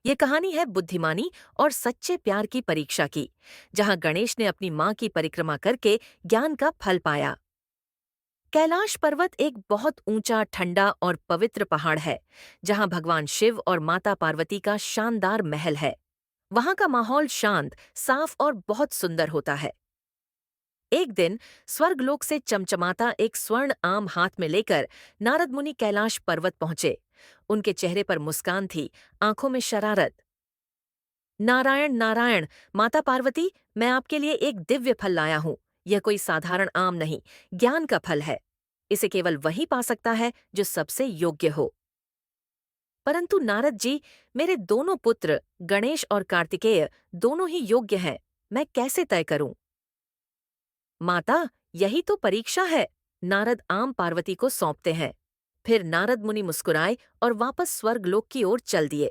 ये कहानी है बुद्धिमानी और सच्चे प्यार की परीक्षा की, जहां गणेश ने अपनी मां की परिक्रमा करके ज्ञान का फल पाया। कैलाश पर्वत एक बहुत ऊंचा, ठंडा और पवित्र पहाड़ है, जहां भगवान शिव और माता पार्वती का शानदार महल है। वहां का माहौल शांत, साफ और बहुत सुंदर होता है। एक दिन स्वर्गलोक से चमचमाता एक स्वर्ण आम हाथ में लेकर नारद मुनि कैलाश पर्वत पहुंचे। उनके चेहरे पर मुस्कान थी, आंखों में शरारत। नारायण नारायण, माता पार्वती, मैं आपके लिए एक दिव्य फल लाया हूँ। यह कोई साधारण आम नहीं, ज्ञान का फल है। इसे केवल वही पा सकता है जो सबसे योग्य हो। परंतु नारद जी, मेरे दोनों पुत्र गणेश और कार्तिकेय दोनों ही योग्य हैं। मैं कैसे तय करूं? माता, यही तो परीक्षा है। नारद आम पार्वती को सौंपते हैं। फिर नारद मुनि मुस्कुराए और वापस स्वर्गलोक की ओर चल दिए।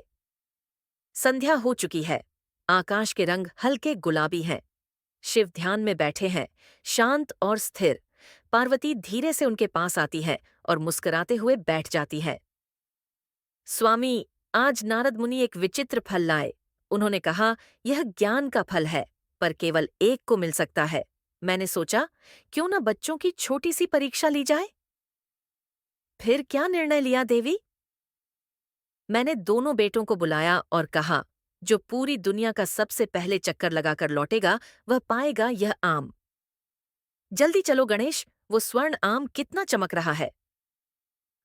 संध्या हो चुकी है। आकाश के रंग हल्के गुलाबी हैं। शिव ध्यान में बैठे हैं, शांत और स्थिर। पार्वती धीरे से उनके पास आती है और मुस्कुराते हुए बैठ जाती है। स्वामी, आज नारद मुनि एक विचित्र फल लाए। उन्होंने कहा, यह ज्ञान का फल है, पर केवल एक को मिल सकता है। मैंने सोचा, क्यों न बच्चों की छोटी सी परीक्षा ली जाए। फिर क्या निर्णय लिया देवी? मैंने दोनों बेटों को बुलाया और कहा, जो पूरी दुनिया का सबसे पहले चक्कर लगाकर लौटेगा, वह पाएगा यह आम। जल्दी चलो गणेश, वो स्वर्ण आम कितना चमक रहा है।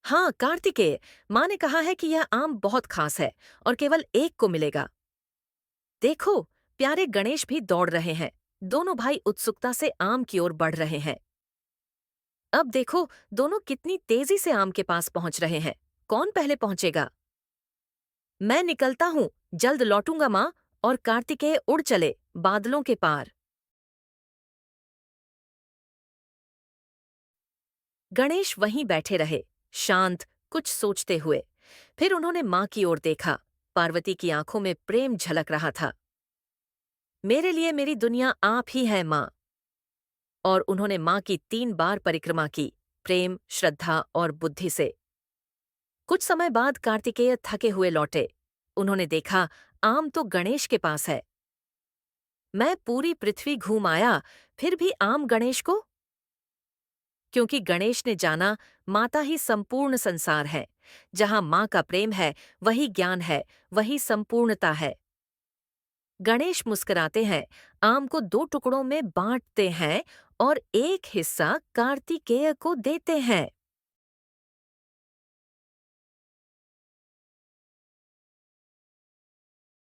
हाँ कार्तिकेय, माँ ने कहा है कि यह आम बहुत खास है और केवल एक को मिलेगा। देखो, प्यारे गणेश भी दौड़ रहे हैं। दोनों भाई उत्सुकता से आम की ओर बढ़ रहे हैं। अब देखो, दोनों कितनी तेजी से आम के पास पहुंच रहे हैं। कौन पहले पहुंचेगा? मैं निकलता हूँ, जल्द लौटूंगा माँ। और कार्तिकेय उड़ चले बादलों के पार। गणेश वहीं बैठे रहे, शांत, कुछ सोचते हुए। फिर उन्होंने माँ की ओर देखा। पार्वती की आंखों में प्रेम झलक रहा था। मेरे लिए मेरी दुनिया आप ही है माँ। और उन्होंने माँ की 3 बार परिक्रमा की, प्रेम, श्रद्धा और बुद्धि से। कुछ समय बाद कार्तिकेय थके हुए लौटे। उन्होंने देखा, आम तो गणेश के पास है। मैं पूरी पृथ्वी घूम आया, फिर भी आम गणेश को? क्योंकि गणेश ने जाना, माता ही संपूर्ण संसार है। जहां माँ का प्रेम है, वही ज्ञान है, वही संपूर्णता है। गणेश मुस्कुराते हैं, आम को 2 टुकड़ों में बांटते हैं और एक हिस्सा कार्तिकेय को देते हैं।